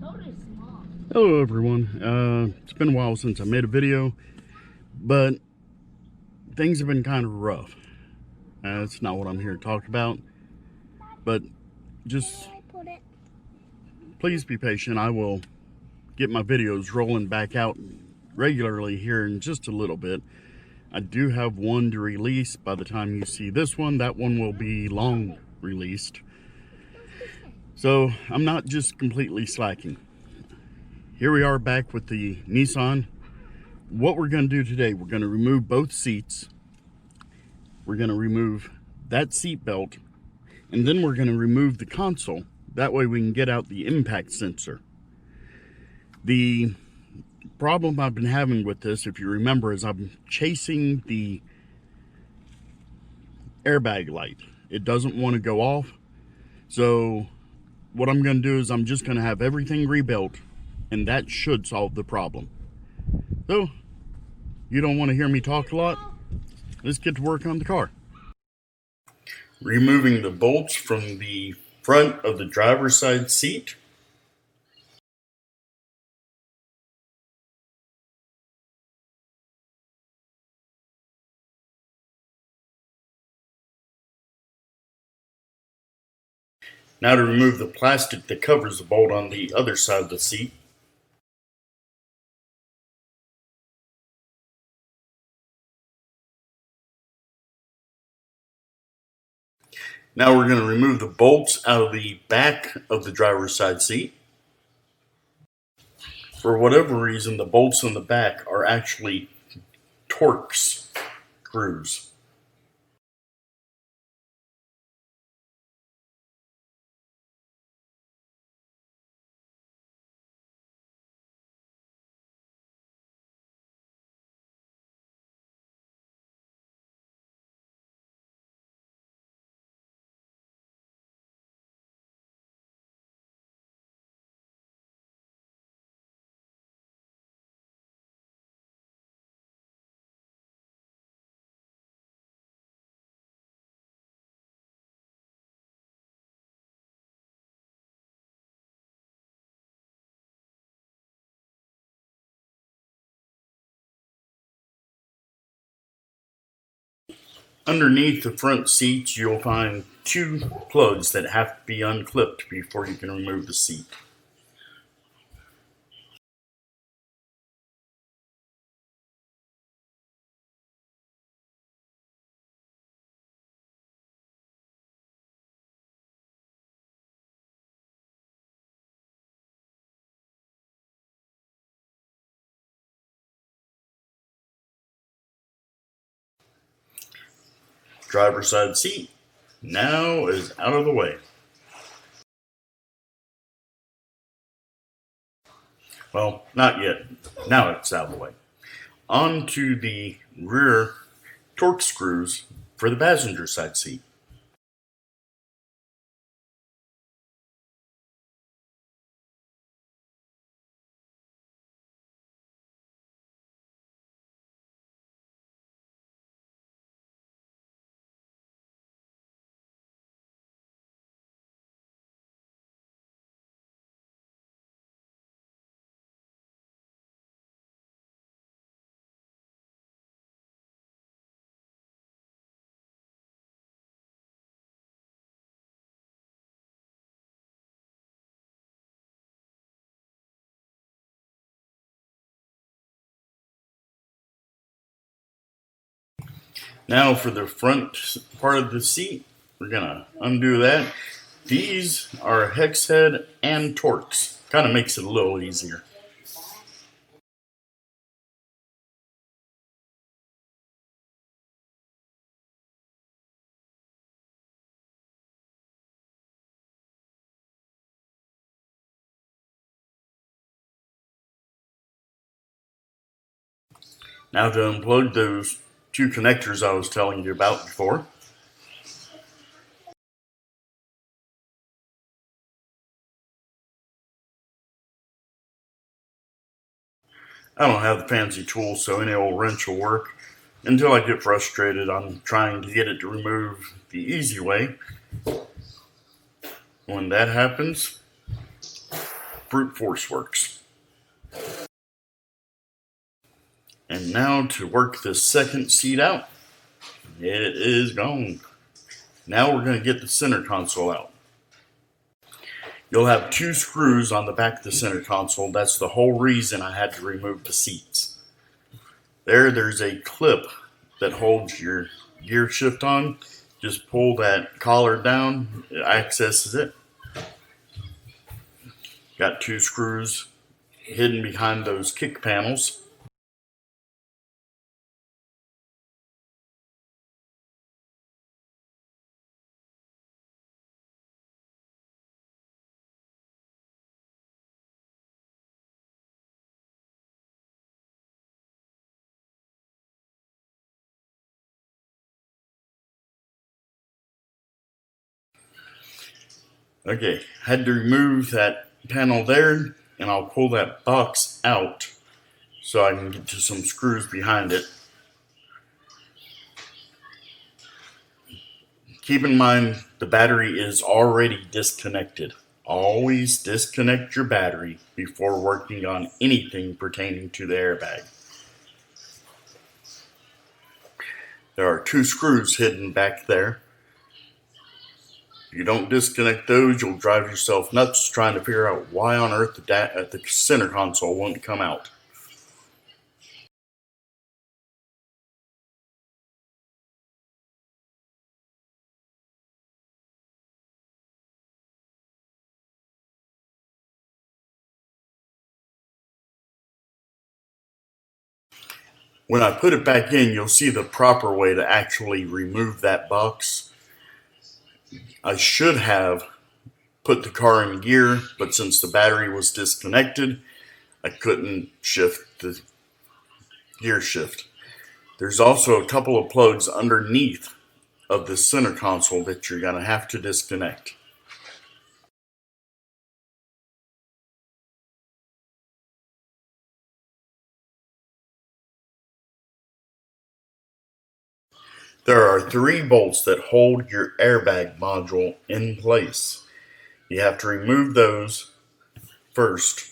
Hello everyone. It's been a while since I made a video, but things have been kind of rough. That's not what I'm here to talk about, but just please be patient. I will get my videos rolling back out regularly here in just a little bit. I do have one to release. By the time you see this one, that one will be long released. So I'm not just completely slacking. Here we are back with the Nissan. What we're going to do today, we're going to remove both seats. We're going to remove that seat belt, and then we're going to remove the console. That way we can get out the impact sensor. The problem I've been having with this, if you remember, is I'm chasing the airbag light. It doesn't want to go off. So what I'm going to do is I'm just going to have everything rebuilt, and that should solve the problem. So, you don't want to hear me talk a lot? Let's get to work on the car. Removing the bolts from the front of the driver's side seat. Now to remove the plastic that covers the bolt on the other side of the seat. Now we're going to remove the bolts out of the back of the driver's side seat. For whatever reason, the bolts on the back are actually Torx screws. Underneath the front seats, you'll find two plugs that have to be unclipped before you can remove the seat. Driver's side seat now is out of the way. Well, not yet. Now it's out of the way. On to the rear Torx screws for the passenger side seat. Now for the front part of the seat, we're gonna undo that. These are hex head and Torx. Kind of makes it a little easier. Now to unplug those two connectors I was telling you about before. I don't have the fancy tools, so any old wrench will work. Until I get frustrated, I'm trying to get it to remove the easy way. When that happens, brute force works. And now to work the second seat out. It is gone. Now we're going to get the center console out. You'll have 2 screws on the back of the center console. That's the whole reason I had to remove the seats. There's a clip that holds your gear shift on. Just pull that collar down, it accesses it. Got 2 screws hidden behind those kick panels. Okay, had to remove that panel there, and I'll pull that box out so I can get to some screws behind it. Keep in mind the battery is already disconnected. Always disconnect your battery before working on anything pertaining to the airbag. There are 2 screws hidden back there. If you don't disconnect those, you'll drive yourself nuts trying to figure out why on earth the center console won't come out. When I put it back in, you'll see the proper way to actually remove that box. I should have put the car in gear, but since the battery was disconnected, I couldn't shift the gear shift. There's also a couple of plugs underneath of the center console that you're going to have to disconnect. There are 3 bolts that hold your airbag module in place. You have to remove those first.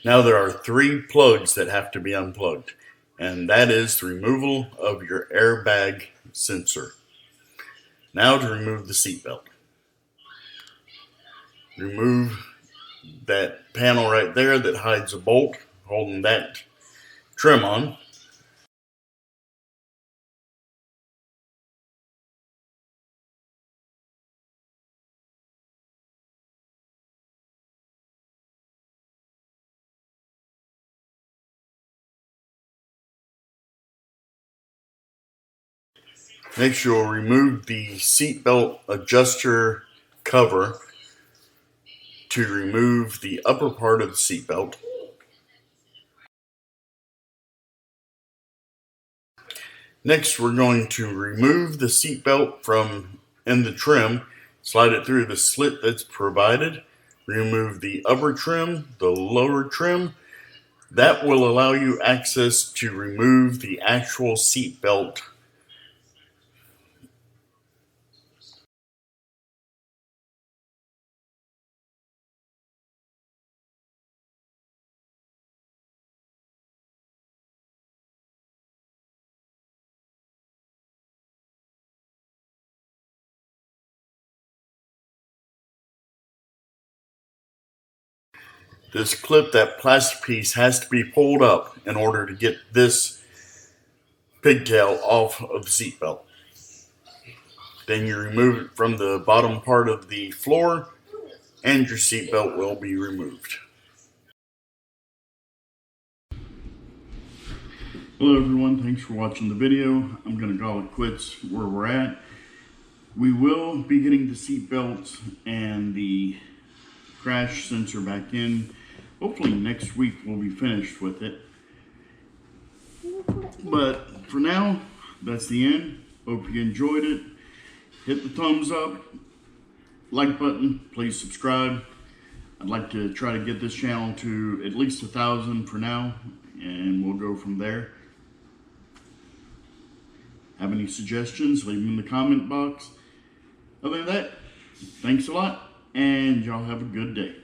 Now there are 3 plugs that have to be unplugged, and that is the removal of your airbag sensor. Now to remove the seatbelt. Remove that panel right there that hides a bolt holding that trim on. Next, you'll remove the seatbelt adjuster cover to remove the upper part of the seatbelt. Next, we're going to remove the seatbelt from in the trim, slide it through the slit that's provided, remove the upper trim, the lower trim. That will allow you access to remove the actual seatbelt. This clip, that plastic piece, has to be pulled up in order to get this pigtail off of the seatbelt. Then you remove it from the bottom part of the floor, and your seatbelt will be removed. Hello everyone, thanks for watching the video. I'm going to call it quits where we're at. We will be getting the seatbelts and the crash sensor back in. Hopefully next week we'll be finished with it. But for now, that's the end. Hope you enjoyed it. Hit the thumbs up, like button, please subscribe. I'd like to try to get this channel to at least 1,000 for now, and we'll go from there. Have any suggestions, leave them in the comment box. Other than that, thanks a lot, and y'all have a good day.